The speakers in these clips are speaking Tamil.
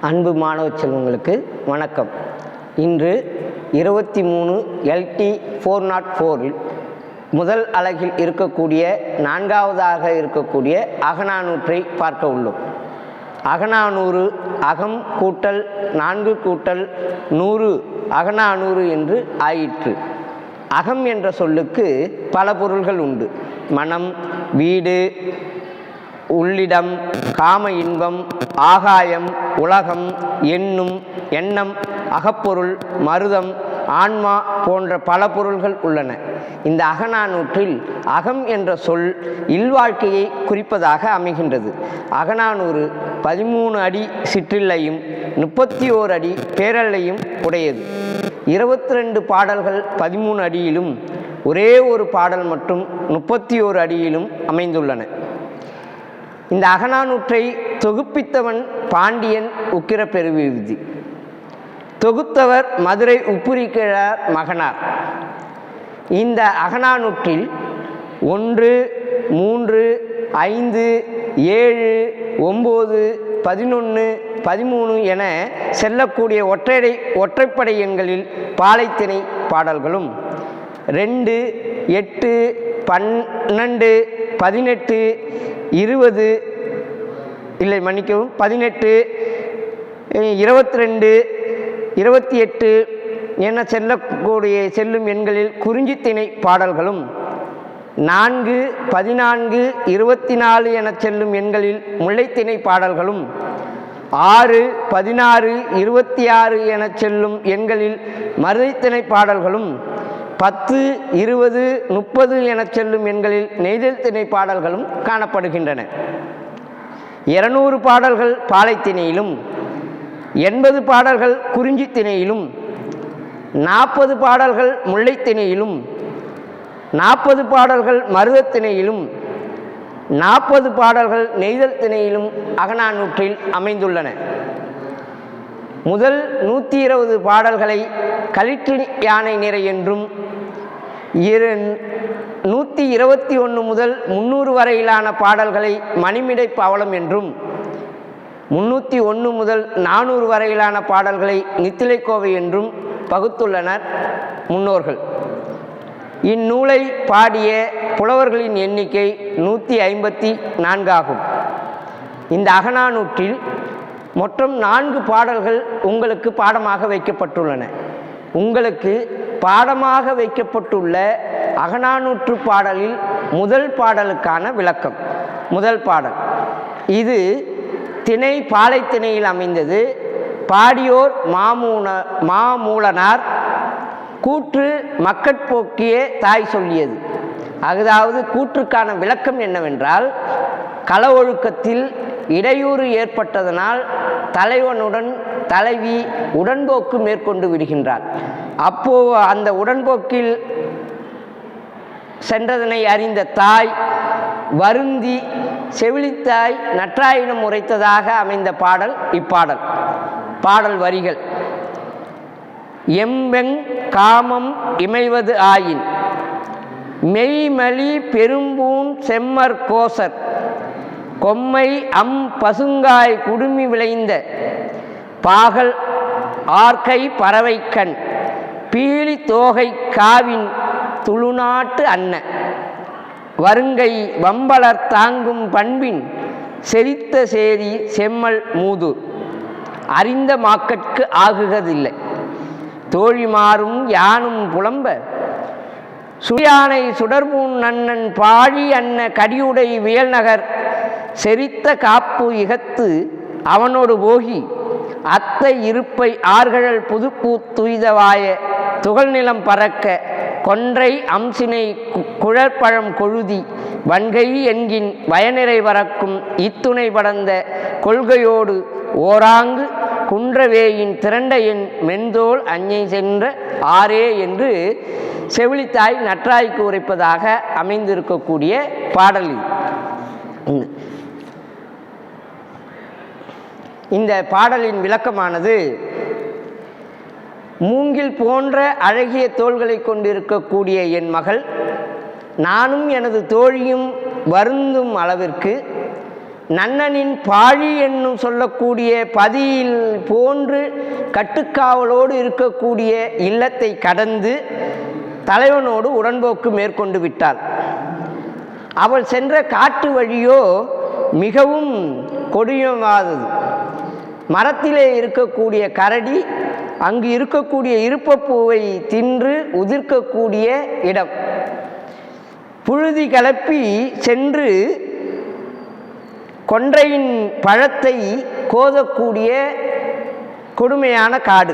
அன்பு மாணவ செல்வங்களுக்கு வணக்கம். இன்று 23 LT 404 முதல் அலகில் இருக்கக்கூடிய நான்காவதாக இருக்கக்கூடிய அகநானூற்றை பார்க்க உள்ளோம். அகநானூறு அகம் கூட்டல் 4 கூட்டல் 100 அகநானூறு என்று ஆயிற்று. அகம் என்ற சொல்லுக்கு பல பொருள்கள் உண்டு. மனம், வீடு, உள்ளிடம், காம இன்பம், ஆகாயம், உலகம், எண்ணம், அகப்பொருள், மருதம், ஆன்மா போன்ற பல பொருள்கள் உள்ளன. இந்த அகநானூற்றில் அகம் என்ற சொல் இல்வாழ்க்கையை குறிப்பதாக அமைகின்றது. அகநானூறு 13 அடி சிற்றில்லையும் 31 அடி பேரல்லையும் உடையது. 22 பாடல்கள் 13 அடியிலும் ஒரே ஒரு பாடல் மட்டும் 31 அடியிலும் அமைந்துள்ளன. இந்த அகநானூற்றை தொகுப்பித்தவன் பாண்டியன் உக்கிரப்பெருவிருதி. தொகுத்தவர் மதுரை உப்புரிக்கிழார் மகனார். இந்த அகநானூற்றில் 1, 3, 5, 7, 9, 11, 13 என செல்லக்கூடிய ஒற்றைப்படை எண்களில் பாலைத்திணை பாடல்களும் 2, 8, 12, 18, 20 இல்லை மன்னிக்கவும் 18, 22, 28 என செல்லும் எண்களில் குறிஞ்சித்திணை பாடல்களும் 4, 14, 24 என செல்லும் எண்களில் முல்லைத்திணை பாடல்களும் 6, 16, 26 என செல்லும் எண்களில் மருதைத்திணை பாடல்களும் 10, 20, 30 என செல்லும் எண்களில் நெய்தல் திணை பாடல்களும் காணப்படுகின்றன. 200 பாடல்கள் பாலைத்திணையிலும் 80 பாடல்கள் குறிஞ்சி திணையிலும் 40 பாடல்கள் முல்லைத்திணையிலும் 40 பாடல்கள் மருதத்திணையிலும் 40 பாடல்கள் நெய்தல் திணையிலும் அகநானூற்றில் அமைந்துள்ளன. முதல் 120 பாடல்களை களிற்று யானை நிறை என்றும் 121 முதல் 300 வரையிலான பாடல்களை மணிமிடை பவளம் என்றும் 301 முதல் 400 வரையிலான பாடல்களை நித்திலைக்கோவை என்றும் பகுத்துள்ளனர் முன்னோர்கள். இந்நூலை பாடிய புலவர்களின் எண்ணிக்கை 154 ஆகும். இந்த அகநானூற்றில் மொத்தம் 4 பாடல்கள் உங்களுக்கு பாடமாக வைக்கப்பட்டுள்ளன. உங்களுக்கு பாடமாக வைக்கப்பட்டுள்ள அகநானூற்று பாடலில் முதல் பாடலுக்கான விளக்கம். முதல் பாடல் இது திணை பாலைத்திணையில் அமைந்தது. பாடியோர் மாமூலனார். கூற்று மக்கட்போக்கிய தாய் சொல்லியது. அதாவது கூற்றுக்கான விளக்கம் என்னவென்றால், கள ஒழுக்கத்தில் இடையூறு ஏற்பட்டதனால் தலைவனுடன் தலைவி உடன்போக்கு மேற்கொண்டு விடுகின்றார். அப்போ அந்த உடன்போக்கில் சென்றதனை அறிந்த தாய் வருந்தி செவிலித்தாய் நற்றாயினம் உரைத்ததாக அமைந்த பாடல் இப்பாடல். பாடல் வரிகள்: எம்பெங் காமம் இமைவது ஆயின் மெய்மலி பெரும்பூன் செம்மற் கோசர் கொம்மை பசுங்காய் குடுமி விளைந்த பாகல் ஆர்கை பறவைக்கண் பீலி தோகை காவின் துளுநாட்டு அன்ன வருங்கை வம்பலர் தாங்கும் பண்பின் செரித்த சேரி செம்மல் மூதூர் அறிந்த மாக்கட்கு ஆகுகதில்லை தோழிமாறும் யானும் புலம்ப சுயானை சுடர்பூன் நன்னன் பாழி அன்ன கடியுடை வியல்நகர் செரித்த காப்பு இகத்து அவனோடு போகி அத்தை இருப்பை ஆர்கழல் புதுப்பூ துய்தவாய துகள்நிலம் பறக்க கொன்றை அம்சினை குழற்பழம் கொழுதி வன்கை என்கின் வயநிறை வரக்கும் இத்துணை படந்த கொள்கையோடு ஓராங்கு குன்றவேயின் திரண்ட என் மென்தோல் அஞ்சை சென்ற ஆரே என்று செவிலித்தாய் நற்றாய்க்கு உரைப்பதாக அமைந்திருக்கக்கூடிய பாடல் இது. இந்த பாடலின் விளக்கமானது, மூங்கில் போன்ற அழகிய தோள்களை கொண்டிருக்கக்கூடிய என் மகள் நானும் எனது தோழியும் வருந்தும் அளவிற்கு நன்னனின் பாழி என்னும் சொல்லக்கூடிய பதியில் போன்று கட்டுக்காவலோடு இருக்கக்கூடிய இல்லத்தை கடந்து தலைவனோடு உடன்போக்கு மேற்கொண்டு விட்டாள். அவள் சென்ற காட்டு வழியோ மிகவும் கொடியமானது. மரத்திலே இருக்கக்கூடிய கரடி அங்கு இருக்கக்கூடிய இருப்பப்பூவை தின்று உதிர்க்கக்கூடிய இடம். புழுதி கலப்பி சென்று கொன்றையின் பழத்தை கோதக்கூடிய கொடுமையான காடு.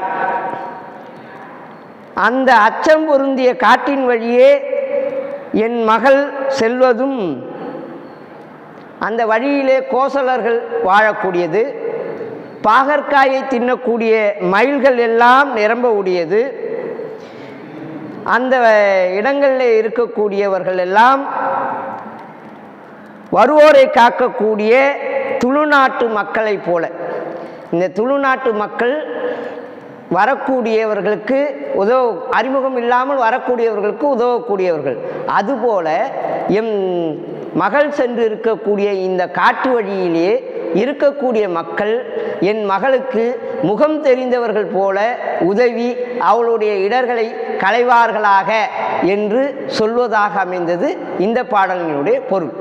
அந்த அச்சம் பொருந்திய காட்டின் வழியே என் மகள் செல்வதும் அந்த வழியிலே கோசலர்கள் வாழக்கூடியது. பாகற்காயை தின்னக்கூடிய மயில்கள் எல்லாம் நிரம்ப உடையது. அந்த இடங்களில் இருக்கக்கூடியவர்கள் எல்லாம் வருவோரை காக்கக்கூடிய துளுநாட்டு மக்களை போல. இந்த துளுநாட்டு மக்கள் வரக்கூடியவர்களுக்கு அறிமுகம் இல்லாமல் வரக்கூடியவர்களுக்கு உதவக்கூடியவர்கள். அதுபோல எம் மகள் சென்று இருக்கக்கூடிய இந்த காட்டு வழியிலே இருக்கக்கூடிய மக்கள் என் மகளுக்கு முகம் தெரிந்தவர்கள் போல உதவி அவளுடைய இடர்களை களைவார்களாக என்று சொல்வதாக அமைந்தது இந்த பாடலினுடைய பொருள்.